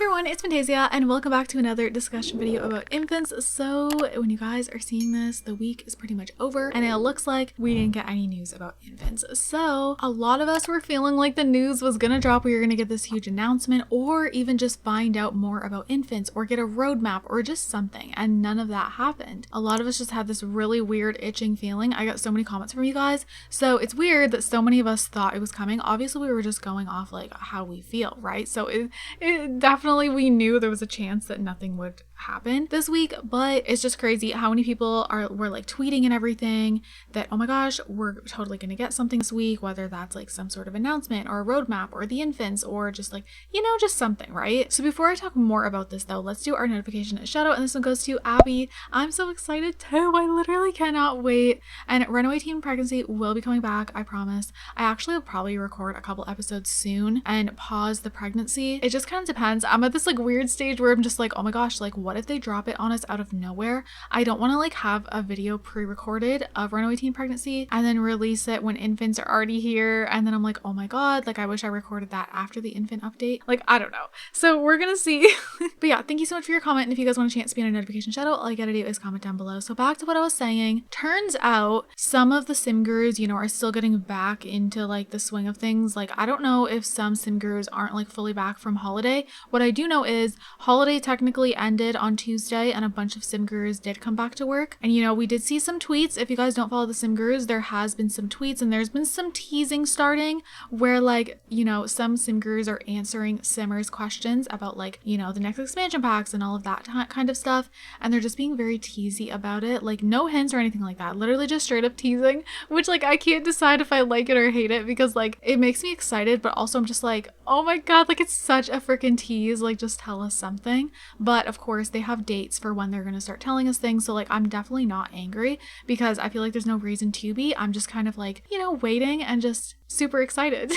everyone, it's Fantayzia and welcome back to another discussion video about infants. So when you guys are seeing this, the week is pretty much over and it looks like we didn't get any news about infants. So a lot of us were feeling like the news was gonna drop. We were gonna get this huge announcement or even just find out more about infants or get a roadmap or just something, and none of that happened. A lot of us just had this really weird itching feeling. I got so many comments from you guys, so it's weird that so many of us thought it was coming. Obviously we were just going off like how we feel, right? So it definitely, we knew there was a chance that nothing would happen this week, but it's just crazy how many people were like tweeting and everything that, oh my gosh, we're totally gonna get something this week, whether that's like some sort of announcement or a roadmap or the infants or just like, you know, just something, right? So before I talk more about this though, let's do our notification shout out, and this one goes to Abby. I'm so excited too. I literally cannot wait. And Runaway Teen Pregnancy will be coming back, I promise. I actually will probably record a couple episodes soon and pause the pregnancy. It just kind of depends. I'm at this like weird stage where I'm just like, oh my gosh, like what if they drop it on us out of nowhere? I don't want to like have a video pre-recorded of Runaway Teen Pregnancy and then release it when infants are already here, and then I'm like, oh my god, like I wish I recorded that after the infant update. Like, I don't know. So we're gonna see. But yeah, thank you so much for your comment, and if you guys want a chance to be on a notification shout out, all you gotta do is comment down below. So back to what I was saying. Turns out some of the sim gurus, you know, are still getting back into like the swing of things. Like, I don't know if some sim gurus aren't like fully back from holiday. What I do know is holiday technically ended on Tuesday and a bunch of sim gurus did come back to work. And you know, we did see some tweets. If you guys don't follow the sim gurus, there has been some tweets and there's been some teasing starting where like, you know, some sim gurus are answering simmers questions about like, you know, the next expansion packs and all of that kind of stuff, and they're just being very teasy about it. Like no hints or anything like that, literally just straight up teasing, which like I can't decide if I like it or hate it because like it makes me excited, but also I'm just like, oh my god, like it's such a freaking tease, like just tell us something. But of course they have dates for when they're going to start telling us things, so like I'm definitely not angry because I feel like there's no reason to be. I'm just kind of like, you know, waiting and just super excited.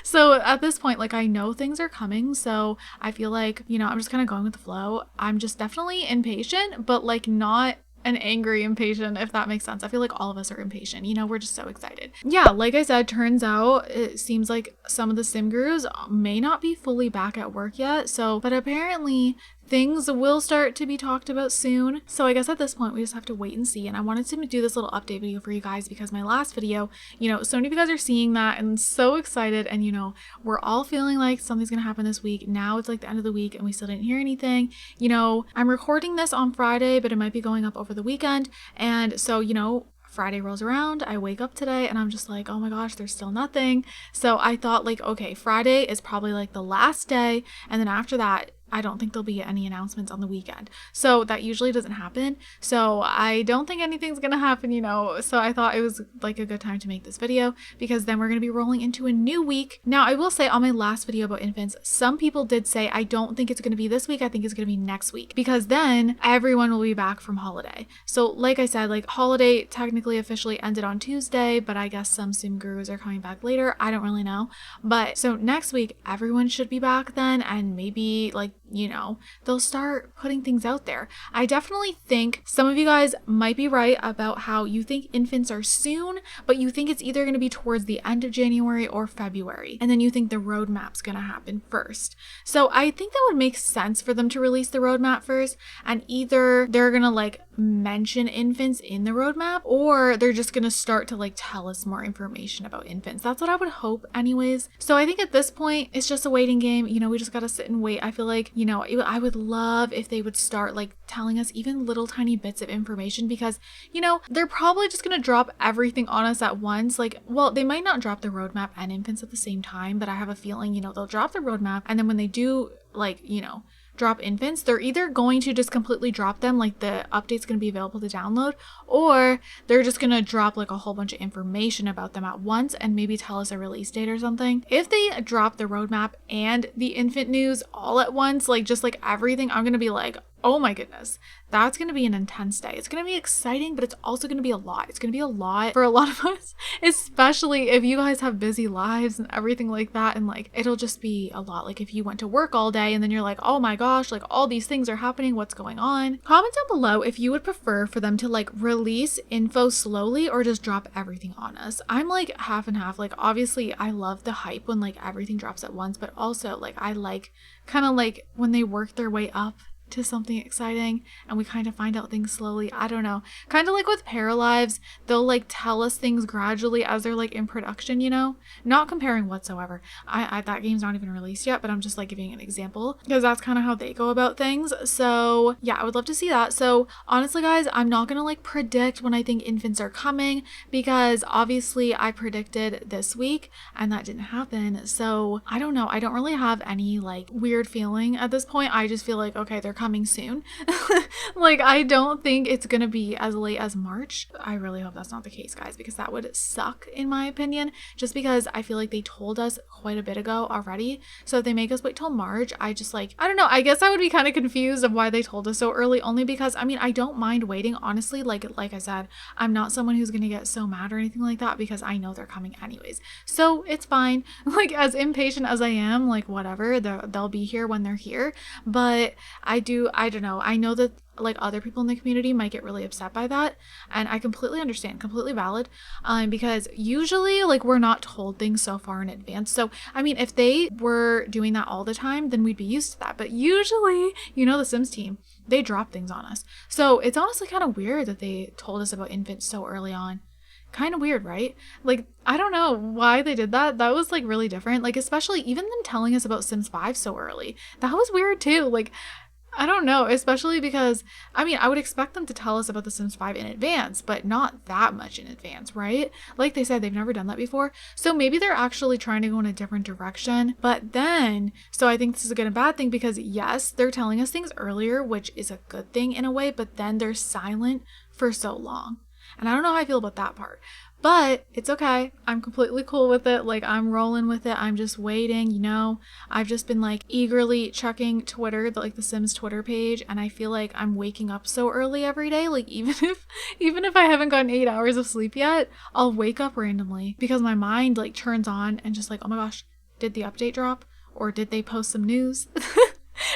So at this point, like I know things are coming, so I feel like, you know, I'm just kind of going with the flow. I'm just definitely impatient, but like not an angry impatient, if that makes sense. I feel like all of us are impatient, you know, we're just so excited. Yeah, like I said, turns out it seems like some of the sim gurus may not be fully back at work yet, so but apparently things will start to be talked about soon. So I guess at this point we just have to wait and see. And I wanted to do this little update video for you guys because my last video, you know, so many of you guys are seeing that and so excited, and you know, we're all feeling like something's gonna happen this week. Now it's like the end of the week and we still didn't hear anything. You know, I'm recording this on Friday, but it might be going up over the weekend, and so, you know, Friday rolls around, I wake up today and I'm just like, oh my gosh, there's still nothing. So I thought like, okay, Friday is probably like the last day, and then after that I don't think there'll be any announcements on the weekend. So that usually doesn't happen. So I don't think anything's gonna happen, you know. So I thought it was like a good time to make this video because then we're gonna be rolling into a new week. Now I will say on my last video about infants, some people did say I don't think it's gonna be this week, I think it's gonna be next week, because then everyone will be back from holiday. So like I said, like holiday technically officially ended on Tuesday, but I guess some sim gurus are coming back later. I don't really know. But so next week everyone should be back then, and maybe like, you know, they'll start putting things out there. I definitely think some of you guys might be right about how you think infants are soon, but you think it's either going to be towards the end of January or February, and then you think the roadmap's going to happen first. So I think that would make sense for them to release the roadmap first, and either they're going to like mention infants in the roadmap, or they're just going to start to like tell us more information about infants. That's what I would hope anyways. So I think at this point it's just a waiting game. You know, we just got to sit and wait. I feel like, you know, I would love if they would start like telling us even little tiny bits of information, because, you know, they're probably just going to drop everything on us at once. Like, well, they might not drop the roadmap and infants at the same time, but I have a feeling, you know, they'll drop the roadmap, and then when they do, like, you know, drop infants, they're either going to just completely drop them, like the update's going to be available to download, or they're just going to drop like a whole bunch of information about them at once and maybe tell us a release date or something. If they drop the roadmap and the infant news all at once, like just like everything, I'm going to be like, Oh my goodness. That's going to be an intense day. It's going to be exciting, but it's also going to be a lot. It's going to be a lot for a lot of us, especially if you guys have busy lives and everything like that. And like, it'll just be a lot. Like if you went to work all day and then you're like, oh my gosh, like all these things are happening. What's going on? Comment down below if you would prefer for them to like release info slowly or just drop everything on us. I'm like half and half. Like obviously I love the hype when like everything drops at once, but also like I like kind of like when they work their way up to something exciting and we kind of find out things slowly. I don't know, kind of like with Paralives, they'll like tell us things gradually as they're like in production, you know, not comparing whatsoever. I that game's not even released yet, but I'm just like giving an example because that's kind of how they go about things. So yeah, I would love to see that. So honestly guys, I'm not gonna like predict when I think infants are coming because obviously I predicted this week and that didn't happen. So I don't know, I don't really have any like weird feeling at this point. I just feel like, okay, they're coming soon. Like I don't think it's gonna be as late as March. I really hope that's not the case, guys, because that would suck in my opinion, just because I feel like they told us quite a bit ago already. So if they make us wait till March, I just like, I don't know, I guess I would be kind of confused of why they told us so early, only because I mean I don't mind waiting, honestly. Like I said, I'm not someone who's gonna get so mad or anything like that because I know they're coming anyways, so it's fine. Like as impatient as I am, like whatever, they'll be here when they're here. But I don't know, I know that like other people in the community might get really upset by that, and I completely understand, completely valid, because usually like we're not told things so far in advance. So I mean, if they were doing that all the time, then we'd be used to that, but usually, you know, the Sims team, they drop things on us. So it's honestly kind of weird that they told us about infants so early on. Kind of weird, right? Like I don't know why they did that. That was like really different, like especially even them telling us about Sims 5 so early. That was weird too. Like I don't know, especially because, I mean, I would expect them to tell us about The Sims 5 in advance, but not that much in advance, right? Like they said, they've never done that before. So maybe they're actually trying to go in a different direction. But then, so I think this is a good and bad thing because yes, they're telling us things earlier, which is a good thing in a way, but then they're silent for so long. And I don't know how I feel about that part. But it's okay. I'm completely cool with it. Like I'm rolling with it. I'm just waiting, you know. I've just been like eagerly checking Twitter, like the Sims Twitter page, and I feel like I'm waking up so early every day. Like even if I haven't gotten 8 hours of sleep yet, I'll wake up randomly because my mind like turns on and just like, oh my gosh, did the update drop? Or did they post some news?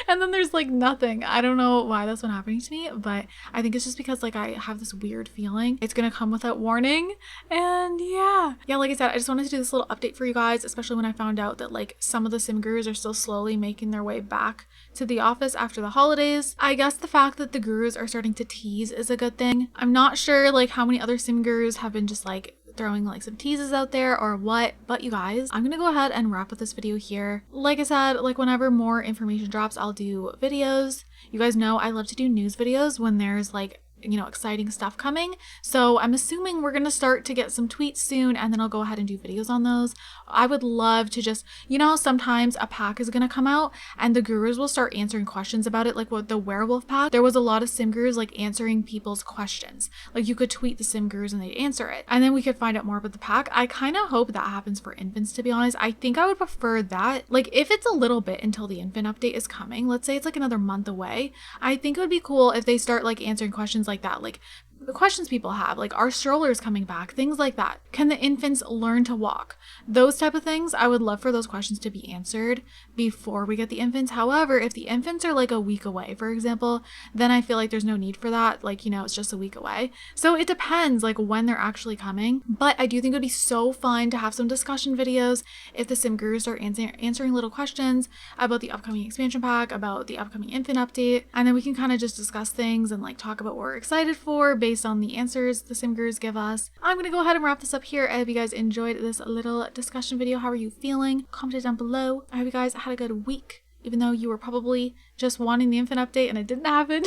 And then there's like nothing. I don't know why that's been happening to me, but I think it's just because like I have this weird feeling it's gonna come without warning. And yeah, like I said, I just wanted to do this little update for you guys, especially when I found out that like some of the sim gurus are still slowly making their way back to the office after the holidays. I guess the fact that the gurus are starting to tease is a good thing. I'm not sure like how many other sim gurus have been just like throwing like some teases out there or what, but you guys, I'm gonna go ahead and wrap up this video here. Like I said, like whenever more information drops, I'll do videos. You guys know I love to do news videos when there's like, you know, exciting stuff coming. So I'm assuming we're gonna start to get some tweets soon, and then I'll go ahead and do videos on those. I would love to just, you know, sometimes a pack is gonna come out and the gurus will start answering questions about it. Like with the werewolf pack, there was a lot of sim gurus like answering people's questions. Like you could tweet the sim gurus and they'd answer it, and then we could find out more about the pack. I kind of hope that happens for infants, to be honest. I think I would prefer that. Like if it's a little bit until the infant update is coming, let's say it's like another month away, I think it would be cool if they start like answering questions like that, like the questions people have, like are strollers coming back, things like that. Can the infants learn to walk? Those type of things, I would love for those questions to be answered before we get the infants. However, if the infants are like a week away, for example, then I feel like there's no need for that. Like, you know, it's just a week away. So it depends like when they're actually coming. But I do think it would be so fun to have some discussion videos if the sim gurus are answering little questions about the upcoming expansion pack, about the upcoming infant update, and then we can kind of just discuss things and like talk about what we're excited for based on the answers the sim gurus give us. I'm gonna go ahead and wrap this up here. I hope you guys enjoyed this little discussion video. How are you feeling? Comment it down below. I hope you guys had a good week, even though you were probably just wanting the infant update and it didn't happen.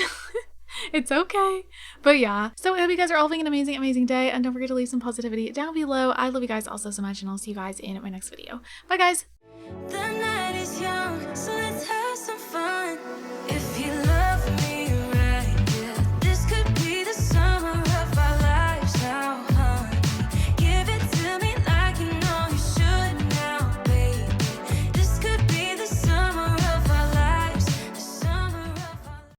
It's okay. But yeah, so I hope you guys are all having an amazing day, and don't forget to leave some positivity down below. I love you guys also so much, and I'll see you guys in my next video. Bye guys.